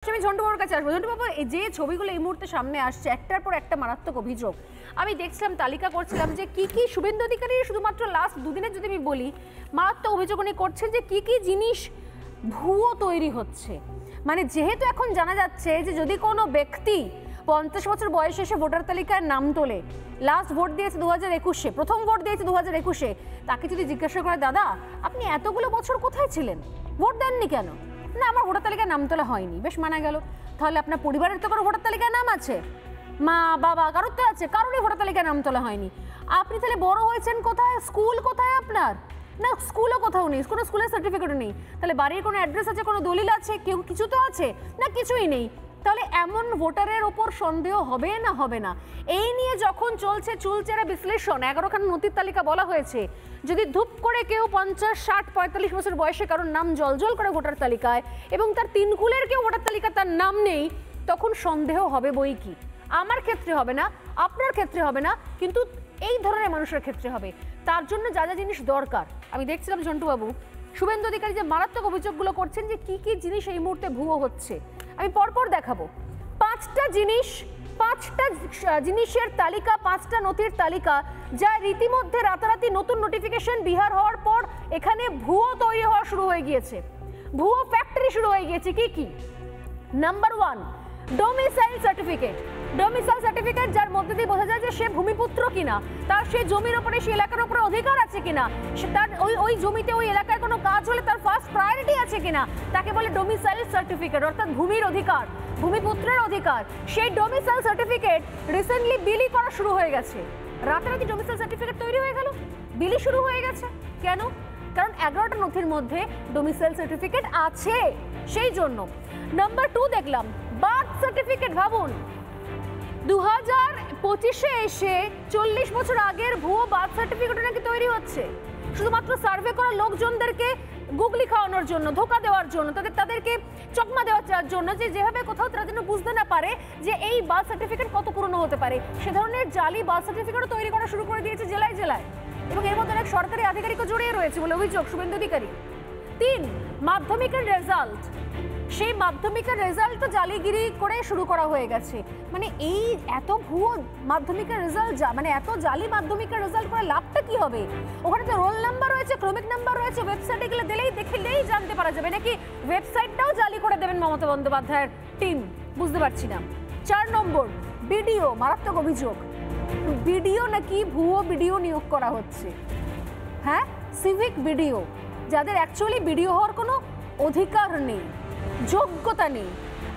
আমি ঝন্টুবাবুর কাছে আসবো। ঝন্টুবাবু, এই যে ছবিগুলো এই মুহূর্তে সামনে আসছে, একটার পর একটা মারাত্মক অভিযোগ। আমি দেখছিলাম, তালিকা করছিলাম যে কি কি শুভেন্দু অধিকারী শুধুমাত্র লাস্ট দুদিনের যদি আমি বলি, মারাত্মক অভিযোগ উনি করছেন যে কি কি জিনিস ভুয়ো তৈরি হচ্ছে। মানে যেহেতু এখন জানা যাচ্ছে যে যদি কোনো ব্যক্তি 50 বছর বয়সে এসে ভোটার তালিকায় নাম তোলে, লাস্ট ভোট দিয়েছে 2021-এ, প্রথম ভোট দিয়েছে 2021-এ, তাকে যদি জিজ্ঞাসা করে, দাদা আপনি এতগুলো বছর কোথায় ছিলেন, ভোট দেননি কেন? না, আমার ভোটার তালিকায় নাম তোলা হয়নি। বেশ, মানা গেল। তাহলে আপনার পরিবারের তো কারো ভোটার তালিকায় নাম আছে, মা বাবা কারোর তো আছে, কারোরই ভোটার তালিকায় নাম তোলা হয়নি। আপনি তাহলে বড় হয়েছেন কোথায়, স্কুল কোথায় আপনার? না, স্কুলও কোথাও নেই, কোনো স্কুলের সার্টিফিকেটও নেই। তাহলে বাড়ির কোনো অ্যাড্রেস আছে, কোনো দলিল আছে, কেউ কিছু তো আছে না? কিছুই নেই। তাহলে এমন ভোটারের ওপর সন্দেহ হবে না হবে না? এই নিয়ে যখন চলছে চুলচেরা বিশ্লেষণ, 11খানা নথির তালিকা বলা হয়েছে, যদি ধূপ করে কেউ 50, 60, 45 বছর বয়সে কারোর নাম জলজল করে ভোটার তালিকায় এবং তার তিন কুলের কেউ ভোটার তালিকা তার নাম নেই, তখন সন্দেহ হবে বই কি। আমার ক্ষেত্রে হবে না, আপনার ক্ষেত্রে হবে না, কিন্তু এই ধরনের মানুষের ক্ষেত্রে হবে। তার জন্য যা যা জিনিস দরকার, আমি দেখছিলাম ঝন্টুবাবু, শুভেন্দু অধিকারী যে মারাত্মক অভিযোগগুলো করছেন যে কি কি জিনিস এই মুহূর্তে ভুয়ো হচ্ছে, আমি পরপর দেখাবো। 5টা জিনিসের তালিকা, 5টা নথির তালিকা, যা রীতিমধ্যে রাতারাতি নতুন নোটিফিকেশন বিহার হওয়ার পর এখানে ভুয়ো তৈরি হওয়া শুরু হয়ে গিয়েছে, ভুয়ো ফ্যাক্টরি শুরু হয়ে গিয়েছে। কি কি? Number 1, domicile certificate. Domicile certificate, যার মধ্যে দিয়ে বোঝা যায় যে সে ভূমিপুত্র কিনা, তার সেই জমির উপরে, সেই এলাকার উপরে অধিকার আছে কিনা, তার ওই জমিতে ওই এলাকায় কোনো কাজ হলে তার ফার্স্ট প্রায়োরিটি আছে কিনা, তাকে বলে ডোমিসাইল সার্টিফিকেট, অর্থাৎ ভূমির অধিকার, ভূমিপুত্রের অধিকার। সেই ডোমিসাইল সার্টিফিকেট রিসেন্টলি বিলি করা শুরু হয়ে গেছে। রাতারাতি ডোমিসাইল সার্টিফিকেট তৈরি হয়ে গেল, বিলি শুরু হয়ে গেছে। কেন? কারণ 11টা নথির মধ্যে ডোমিসাইল সার্টিফিকেট আছে, সেই জন্য। নাম্বার 2 দেখলাম, বার্থ সার্টিফিকেট। ভাবুন, 2025-এ এসে 40 বছর আগের ভুয়ো বার্থ সার্টিফিকেট নাকি তৈরি হচ্ছে, শুধুমাত্র সার্ভে করা লোকজনদেরকে গুগলি খাওয়ানোর জন্য, ধোকা দেওয়ার জন্য, তাদেরকে চকমা দেওয়ার জন্য, যে যেভাবে কোথাও তারা যেন বুঝতে না পারে যে এই বার্থ সার্টিফিকেট কত পুরনো হতে পারে, সে ধরনের জালি বার্থ সার্টিফিকেটও তৈরি করা শুরু করে দিয়েছে জেলায় জেলায়, এবং এর মধ্যে অনেক সরকারি আধিকারিকও জড়িয়ে রয়েছে বলে অভিযোগ শুভেন্দু অধিকারী। 3, মাধ্যমিকের রেজাল্ট। সেই মাধ্যমিকের রেজাল্ট জালিগিরি করে শুরু করা হয়ে গেছে। মানে এই এত ভুয়ো মাধ্যমিকের রেজাল্ট, মানে এত জালি মাধ্যমিকের রেজাল্ট করে লাভটা কি হবে? ওখানে তো রোল নাম্বার রয়েছে, ক্রমিক নাম্বার রয়েছে, ওয়েবসাইটে গেলে দেখলেই জানতে পারা যাবে। নাকি ওয়েবসাইটটাও জালি করে দেবেন মমতা বন্দ্যোপাধ্যায়ের টিম? বুঝতে পারছি না। 4 নম্বর, বিডিও। মারাত্মক অভিযোগ, বিডিও নাকি ভুয়ো বিডিও নিয়োগ করা হচ্ছে। হ্যাঁ, সিভিক বিডিও, যাদের অ্যাকচুয়ালি বিডিও হওয়ার কোনো অধিকার নেই, যোগ্যতা নেই।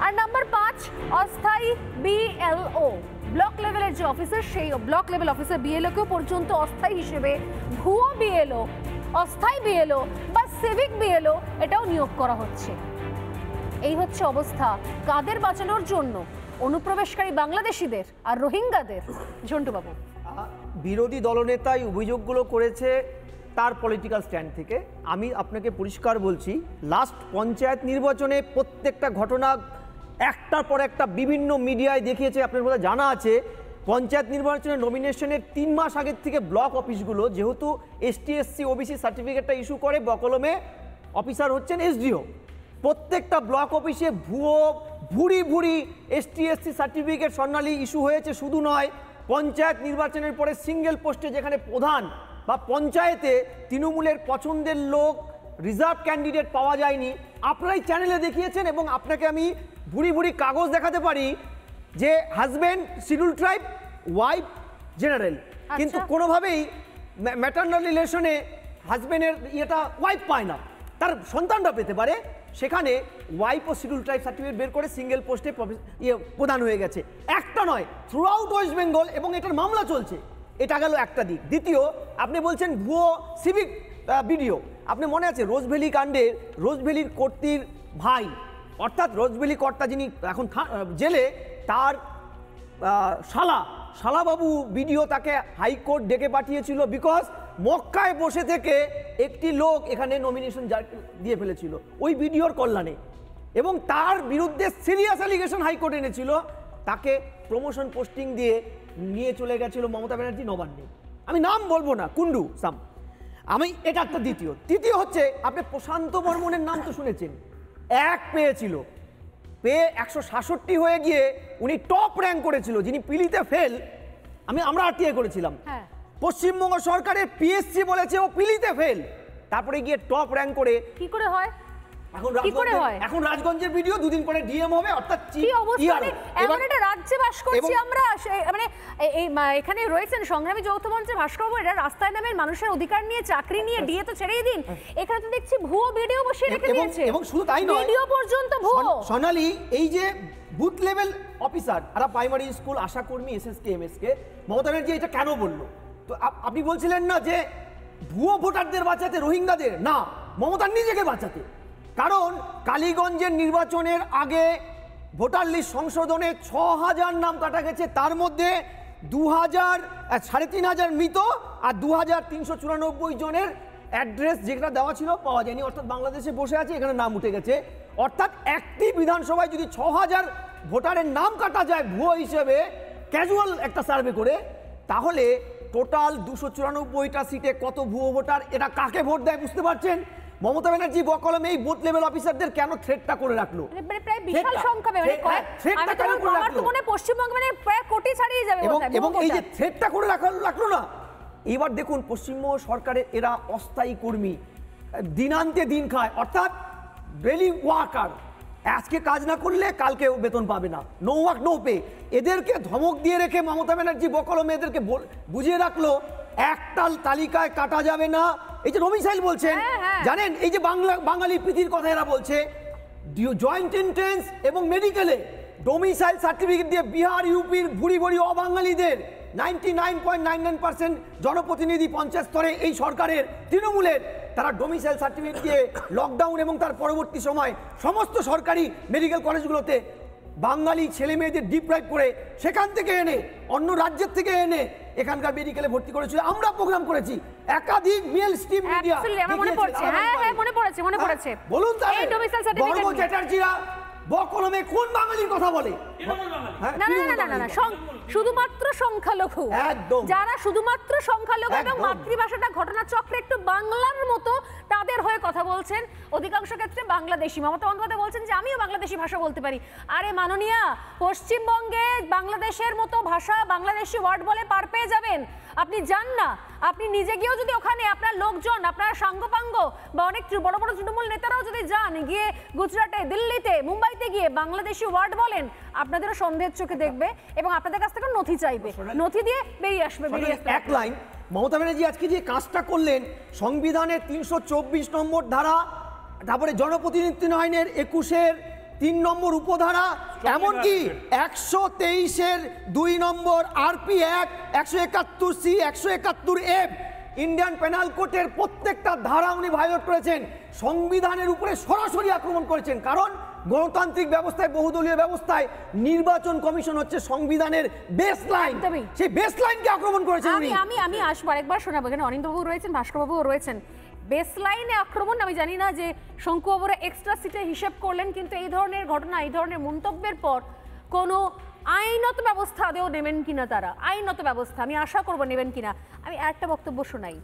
আর নাম্বার 5, অস্থায়ী বিএলও, ব্লক লেভেলের যে অফিসার, সেই ব্লক লেভেল অফিসার বিএলওকেও পর্যন্ত অস্থায়ী হিসেবে ভুয়ো বিএলও, অস্থায়ী বিএলও বা সিভিক বিএলও এটাও নিয়োগ করা হচ্ছে। এই হচ্ছে অবস্থা। কাদের বাঁচানোর জন্য? অনুপ্রবেশকারী বাংলাদেশিদের আর রোহিঙ্গাদের। ঝন্টুবাবু, বিরোধী দলনেতাই অভিযোগগুলো করেছে তার পলিটিক্যাল স্ট্যান্ড থেকে। আমি আপনাকে পরিষ্কার বলছি, লাস্ট পঞ্চায়েত নির্বাচনে প্রত্যেকটা ঘটনা একটার পর একটা বিভিন্ন মিডিয়ায় দেখিয়েছে। আপনার বোধহয় জানা আছে, পঞ্চায়েত নির্বাচনের নমিনেশনের 3 মাস আগের থেকে ব্লক অফিসগুলো, যেহেতু এসটি এসসি ওবিসি সার্টিফিকেটটা ইস্যু করে বকলমে অফিসার হচ্ছেন এসডিও, প্রত্যেকটা ব্লক অফিসে ভুরি এসটি এসসি সার্টিফিকেট স্বর্ণালী ইস্যু হয়েছে। শুধু নয়, পঞ্চায়েত নির্বাচনের পরে সিঙ্গেল পোস্টে, যেখানে প্রধান বা পঞ্চায়েতে তৃণমূলের পছন্দের লোক, রিজার্ভ ক্যান্ডিডেট পাওয়া যায়নি, আপনারাই চ্যানেলে দেখিয়েছেন। এবং আপনাকে আমি ভুরি কাগজ দেখাতে পারি যে husband schedule tribe, wife general, কিন্তু কোনোভাবেই ম্যাটারনাল রিলেশনে হাজব্যান্ডের ইয়েটা ওয়াইফ পায় না, তার সন্তানটা পেতে পারে। সেখানে ওয়াইফ ও শিডিউল ট্রাইব সার্টিফিকেট বের করে সিঙ্গেল পোস্টে প্রদান হয়ে গেছে। একটা নয়, থ্রু আউট ওয়েস্ট বেঙ্গল, এবং এটার মামলা চলছে। এটা গেল একটা দিক। দ্বিতীয়, আপনি বলছেন ভুয়ো সিভিক বিডিও। আপনি মনে আছে রোজভ্যালি কাণ্ডে রোজভ্যালির কর্ত্রীর ভাই, অর্থাৎ রোজভ্যালি কর্তা যিনি এখন জেলে, তার শালাবাবু বিডিও তাকে হাইকোর্ট ডেকে পাঠিয়েছিল, বিকজ মক্কায় বসে থেকে একটি লোক এখানে নমিনেশন দিয়ে ফেলেছিল ওই বিডিওর কল্যাণে, এবং তার বিরুদ্ধে সিরিয়াস অ্যালিগেশন হাইকোর্ট এনেছিল। তাকে প্রমোশন পোস্টিং দিয়ে নিয়ে চলে গেছিল মমতা ব্যানার্জি নবান্নে। আমি নাম বলবো না, কুন্ডু সাম। এটা একটা তৃতীয় হচ্ছে, আপনি প্রশান্ত বর্মনের নাম তো শুনেছেন, 1 পেয়েছিল, পেয়ে 166 হয়ে গিয়ে উনি টপ র্যাঙ্ক করেছিল, যিনি পিলিতে ফেল আমরা আরটিআই করেছিলাম। হ্যাঁ। পশ্চিমবঙ্গ সরকারের পিএসসি বলেছে ও পিলিতে ফেল, তারপরে গিয়ে টপ র্যাঙ্ক করে কি করে হয়? এখন রাজগঞ্জের ভিডিও, দুদিন পরে ডিএম হবে, অর্থাৎ কি অবস্থা, এমন একটা রাজ্যে বাস করছি আমরা। মানে এখানে রয়েছেন সংগ্রামী যৌথ মঞ্চের ভাস্করবাবু, এরা রাস্তায় নামের মানুষের অধিকার নিয়ে, চাকরি নিয়ে, ডিএ তো ছেড়েই দিন, এখানে তো দেখছি ভুয়ো ভিডিও বসিয়ে রেখে দিয়েছে, এবং শুধু তাই নয়, ভিডিও পর্যন্ত ভুয়ো। সোনালী, এই যে বুথ লেভেল অফিসার, আর প্রাইমারি স্কুল আশাকর্মী এসএসকে এমএসকে, মমতা ব্যানার্জি এটা কেন বললো? তো আপনি বলছিলেন না যে ভুয়ো ভোটারদের বাঁচাতে, রোহিঙ্গাদের না, মমতার নিজেকে বাঁচাতে। কারণ কালীগঞ্জের নির্বাচনের আগে ভোটার লিস্ট সংশোধনে 6000 নাম কাটা গেছে, তার মধ্যে 3500 মৃত আর 2394 জনের অ্যাড্রেস যেটা দেওয়া ছিল পাওয়া যায়নি, অর্থাৎ বাংলাদেশে বসে আছে, এখানে নাম উঠে গেছে। অর্থাৎ একটি বিধানসভায় যদি 6000 ভোটারের নাম কাটা যায় ভুয়ো হিসেবে, ক্যাজুয়াল একটা সার্ভে করে, তাহলে টোটাল 294টা সিটে কত ভুয়ো ভোটার, এটা কাকে ভোট দেয় বুঝতে পারছেন? মমতা ব্যানার্জি বকলমে এই বুথ লেভেল অফিসারদের কেন থ্রেটটা করে রাখলো? মানে প্রায় বিশাল সংখ্যা, মানে পশ্চিমবঙ্গ মানে প্রায় কোটি ছাড়িয়ে যাবে। এবং এই যে থ্রেটটা করে রাখলো না, এবার দেখুন পশ্চিমবঙ্গ সরকারের এরা অস্থায়ী কর্মী, দিনান্তে দিন খায়, অর্থাৎ ডেলি ওয়ার্কার, আজকে কাজ না করলে কালকে বেতন পাবে না, নো ওয়ার্ক নো পে। এদেরকে ধমক দিয়ে রেখে মমতা ব্যানার্জি বকলমে এদেরকে বুঝিয়ে রাখলো একটা তালিকায় কাটা যাবে না। এই যে ডোমিসাইল বলছেন, জানেন এই যে বাঙালি প্রীতির কথা এরা বলছে, জয়েন্ট এন্ট্রেন্স এবং মেডিকেলে ডোমিসাইল সার্টিফিকেট দিয়ে বিহার ইউপির ভুড়ি ভুড়ি অবাঙালিদের 99.99% জনপ্রতিনিধি পঞ্চায়েত স্তরে এই সরকারের তৃণমূলের, তারা ডোমিসাইল সার্টিফিকেট দিয়ে লকডাউন এবং তার পরবর্তী সময় সমস্ত সরকারি মেডিকেল কলেজগুলোতে বাঙালি ছেলে মেয়েদের ডিপ্রাইভ করে সেখান থেকে এনে, অন্য রাজ্যের থেকে এনে এখানকার মেডিকেলে ভর্তি করেছিল। আমরা প্রোগ্রাম করেছি, একাধিক মেল স্ট্রিম মিডিয়া, মনে পড়ছে, হ্যাঁ মনে পড়েছে। বলুন তাহলে বর্গ চ্যাটার্জিরা বকলমে কোন বাঙালির কথা বলে? না, শুধুমাত্র সংখ্যালঘু, যারা শুধুমাত্র সংখ্যালঘু এবং মাতৃভাষাটা ঘটনাচক্রে একটু বাংলার মতো, তাদের হয়ে কথা বলছেন, অধিকাংশ ক্ষেত্রে বাংলাদেশি। মমতা বন্দ্যোপাধ্যায় বলছেন যে আমিও বাংলাদেশি ভাষা বলতে পারি। আরে মাননীয়া, পশ্চিমবঙ্গে বাংলাদেশের মতো ভাষা, বাংলাদেশি ওয়ার্ড বলে পার পেয়ে যাবেন। আপনি যান না, আপনি নিজে গিয়েও যদি ওখানে আপনার লোকজন, আপনার সাঙ্গপাঙ্গ বা অনেক বড় বড় তৃণমূল নেতারাও যদি যান, গিয়ে গুজরাটে, দিল্লিতে, মুম্বাইতে গিয়ে বাংলাদেশি ওয়ার্ড বলেন, আপনাদেরও সন্দেহের চোখে দেখবে এবং আপনাদের কাছ থেকে নথি চাইবে, নথি দিয়ে বেরিয়ে আসবে। এক লাইন, মমতা ব্যানার্জি আজকে যে কাজটা করলেন, সংবিধানের 324 নম্বর ধারা, তারপরে জনপ্রতিনিধিত্ব আইনের 21-এর 3 নম্বর উপধারা, এমনকি 123-এর 2 number RP act, 171C, 171F, Indian penal কোডের প্রত্যেকটা ধারা উনি ভায়োলেট করেছেন, সংবিধানের উপরে সরাসরি আক্রমণ করেছেন। কারণ গণতান্ত্রিক ব্যবস্থায়, বহুদলীয় ব্যবস্থায় নির্বাচন কমিশন হচ্ছে সংবিধানের বেসলাইন, সেই বেসলাইনকে আক্রমণ করেছেন উনি। আমি আসবো আরেকবার শোনাবো, এখানে অনিন্দ্যবাবু রয়েছেন, ভাস্করবাবুও রয়েছেন। বেসলাইনে আক্রমণ, আমি জানি না যে শঙ্কুবাবুরা এক্সট্রা সিটে হিসেব করলেন, কিন্তু এই ধরনের ঘটনা, এই ধরনের মন্তব্যের পর কোনো আইনত ব্যবস্থা আদেও নেবেন কিনা তারা, আইনত ব্যবস্থা আমি আশা করবো নেবেন কিনা। আমি একটা বক্তব্য শোনাই,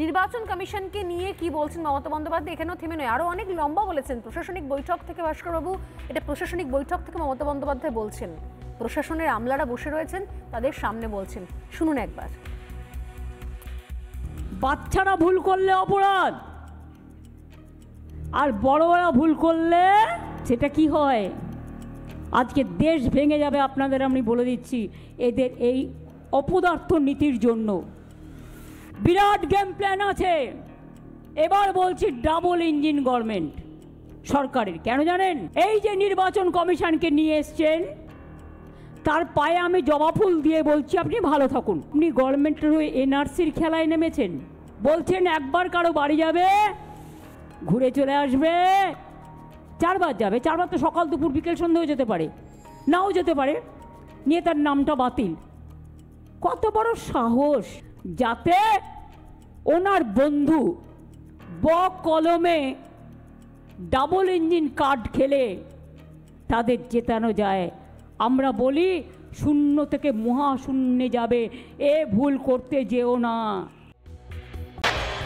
নির্বাচন কমিশনকে নিয়ে কি বলছেন মমতা বন্দ্যোপাধ্যায়, এখানেও থেমে নয়, আরও অনেক লম্বা বলেছেন। প্রশাসনিক বৈঠক থেকে, ভাস্করবাবু, এটা প্রশাসনিক বৈঠক থেকে মমতা বন্দ্যোপাধ্যায় বলছেন, প্রশাসনের আমলারা বসে রয়েছেন, তাদের সামনে বলছেন, শুনুন একবার। বাচ্চারা ভুল করলে অপরাধ, আর বড়রা ভুল করলে সেটা কি হয়, আজকে দেশ ভেঙে যাবে আপনাদের আমি বলে দিচ্ছি। এদের এই অপদার্থ নীতির জন্য বিরাট গেম প্ল্যান আছে। এবার বলছি ডাবল ইঞ্জিন গভর্নমেন্ট সরকারের, কেন জানেন? এই যে নির্বাচন কমিশনকে নিয়ে এসছেন, তার পায়ে আমি জবা ফুল দিয়ে বলছি আপনি ভালো থাকুন। আপনি গভর্নমেন্টের হয়ে এনআরসির খেলায় নেমেছেন, বলছেন একবার কারো বাড়ি যাবে, ঘুরে চলে আসবে, 4 বার যাবে, 4 বার তো সকাল দুপুর বিকেল সন্ধ্যেও যেতে পারে, নাও যেতে পারে, নিয়ে তার নামটা বাতিল। কত বড় সাহস, যাতে ওনার বন্ধু বকলমে ডাবল ইঞ্জিন কার্ড খেলে তাদের জেতানো যায়। আমরা বলি শূন্য থেকে মহাশূন্যে যাবে, এ ভুল করতে যেও না।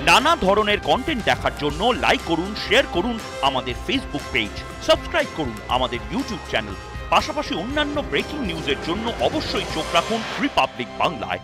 নানা ধরনের কন্টেন্ট দেখার জন্য লাইক করুন, শেয়ার করুন আমাদের ফেসবুক পেজ, সাবস্ক্রাইব করুন আমাদের ইউটিউব চ্যানেল। পাশাপাশি অন্যান্য ব্রেকিং নিউজের জন্য অবশ্যই চোখ রাখুন রিপাবলিক বাংলায়।